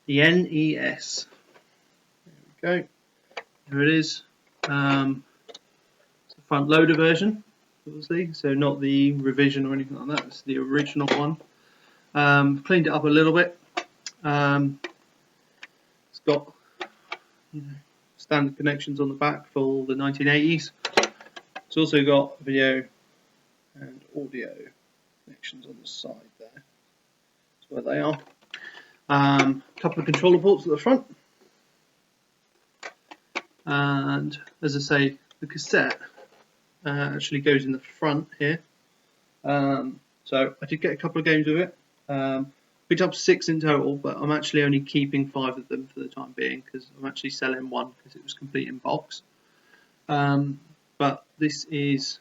the NES. There we go. Here it is. It's the front loader version, obviously, so not the revision or anything like that. It's the original one. Cleaned it up a little bit. It's got standard connections on the back for the 1980s. It's also got video and audio connections on the side there. That's where they are. A couple of controller ports at the front. And as I say, the cassette actually goes in the front here. So I did get a couple of games of it. Picked up 6 in total, but I'm actually only keeping 5 of them for the time being because I'm actually selling one because it was complete in box. But this is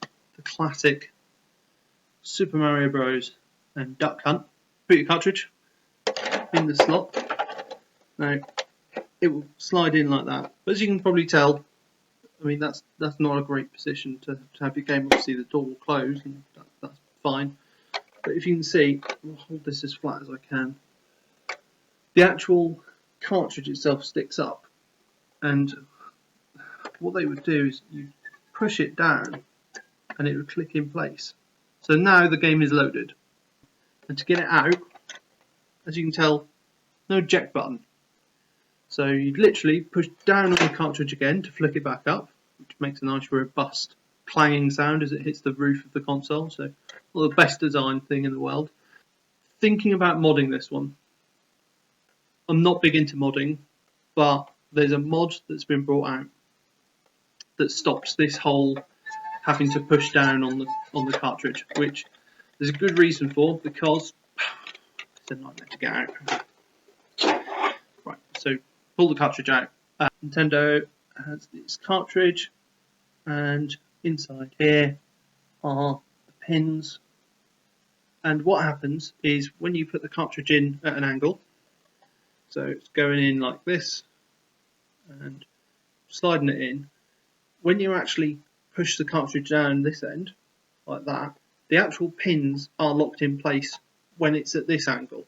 the classic Super Mario Bros. And Duck Hunt. Put your cartridge in the slot. Now it will slide in like that, but as you can probably tell, I mean that's not a great position to have your game. Obviously the door will close and that's fine. But if you can see, I'll hold this as flat as I can. The actual cartridge itself sticks up, and what they would do is you push it down and it would click in place. So now the game is loaded. And to get it out, as you can tell, no eject button. So you'd literally push down on the cartridge again to flick it back up, which makes a nice robust clanging sound as it hits the roof of the console. So, well, the best designed thing in the world. Thinking about modding this one. I'm not big into modding, but there's a mod that's been brought out that stops this whole having to push down on the cartridge, which there's a good reason for, because it's a nightmare to get out. Right, so pull the cartridge out. Nintendo has this cartridge, and inside here are the pins. And what happens is when you put the cartridge in at an angle, so it's going in like this and sliding it in, when you actually push the cartridge down this end, like that, the actual pins are locked in place when it's at this angle.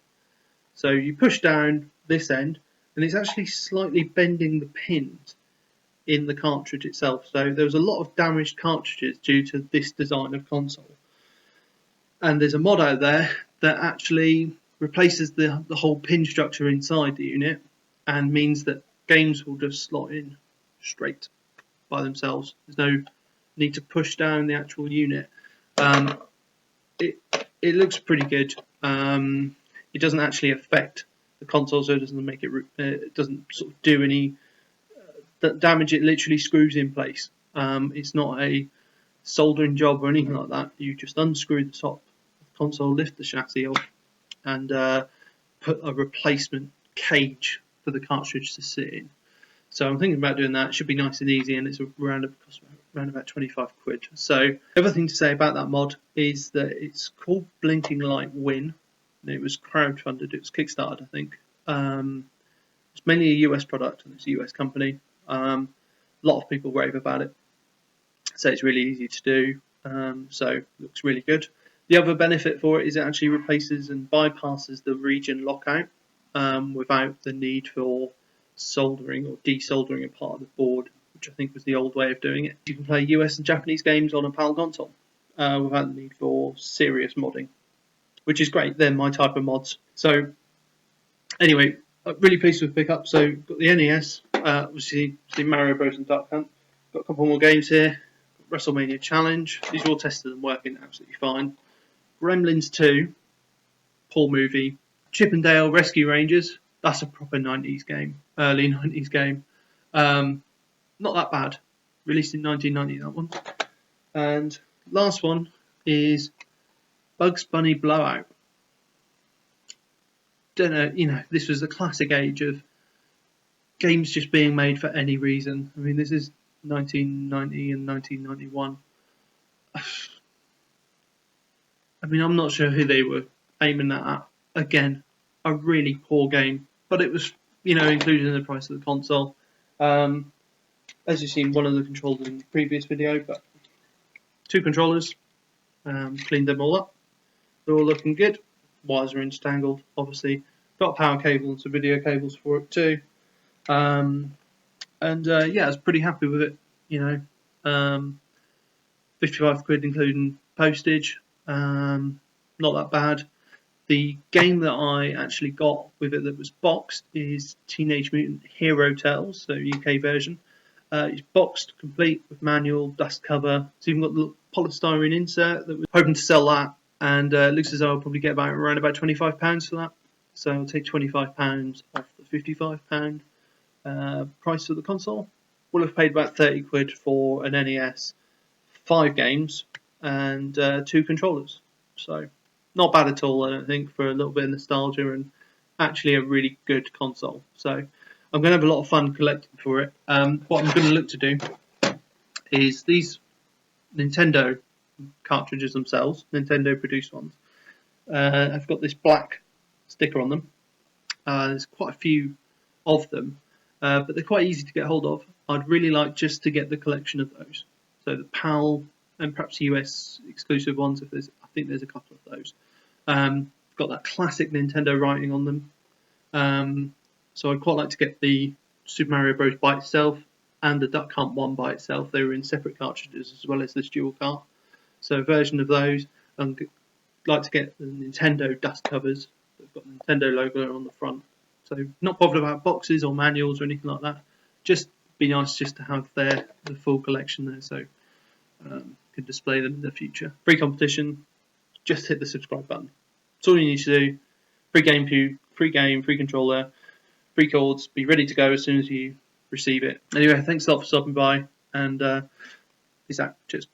So you push down this end, and it's actually slightly bending the pins in the cartridge itself. So there was a lot of damaged cartridges due to this design of console. And there's a mod out there that actually replaces the whole pin structure inside the unit and means that games will just slot in straight by themselves. There's no need to push down the actual unit. It looks pretty good. It doesn't actually affect the console, so it doesn't make it doesn't sort of do any damage. It literally screws in place. It's not a soldering job or anything like that. You just unscrew the top of the console, lift the chassis off, and put a replacement cage for the cartridge to sit in. So I'm thinking about doing that. It should be nice and easy, and it's around about 25 quid. So the other thing to say about that mod is that it's called Blinking Light Win. And it was crowdfunded. It was kickstarted, I think. It's mainly a US product, and it's a US company. A lot of people rave about it. So it's really easy to do. So it looks really good. The other benefit for it is it actually replaces and bypasses the region lockout without the need for soldering or desoldering a part of the board, which I think was the old way of doing it. You can play US and Japanese games on a PAL console without the need for serious modding, which is great. They're my type of mods. So anyway, really pleased with the pickup. So got the NES, obviously Mario Bros. And Duck Hunt. Got a couple more games here. WrestleMania Challenge. These are all tested and working absolutely fine. Gremlins 2, poor movie. Chip and Dale Rescue Rangers. That's a proper 90s game, early 90s game. Not that bad. Released in 1990, that one. And last one is Bugs Bunny Blowout. Don't know, this was the classic age of games just being made for any reason. I mean, this is 1990 and 1991. I mean, I'm not sure who they were aiming that at. Again, a really poor game, but it was, included in the price of the console. As you've seen, one of the controllers in the previous video, but 2 controllers. Cleaned them all up. They're all looking good. Wires are entangled, obviously. got a power cable and some video cables for it too. Yeah, I was pretty happy with it. 55 quid including postage. Not that bad. The game that I actually got with it that was boxed is Teenage Mutant Hero Tales, so UK version. It's boxed, complete with manual, dust cover. It's even got the polystyrene insert that we're hoping to sell that. And it looks as though I'll probably get around about £25 for that. So I'll take £25 off the £55 price of the console. We'll have paid about 30 quid for an NES, 5 games, and 2 controllers. So not bad at all, I don't think, for a little bit of nostalgia and actually a really good console. So I'm going to have a lot of fun collecting for it. What I'm going to look to do is these Nintendo cartridges themselves, Nintendo produced ones. I've got this black sticker on them. There's quite a few of them, but they're quite easy to get hold of. I'd really like just to get the collection of those. So the PAL and perhaps US exclusive ones. I think there's a couple of those. Got that classic Nintendo writing on them. So I'd quite like to get the Super Mario Bros. By itself and the Duck Hunt one by itself. They were in separate cartridges as well as this dual cart. So a version of those. I'd like to get the Nintendo dust covers. They've got the Nintendo logo on the front. So not bothered about boxes or manuals or anything like that. Just be nice just to have the full collection there, so can display them in the future. Free competition. Just hit the subscribe button. That's all you need to do. Free game, free controller, free cords. Be ready to go as soon as you receive it. Anyway, thanks a lot for stopping by, and peace out. Cheers.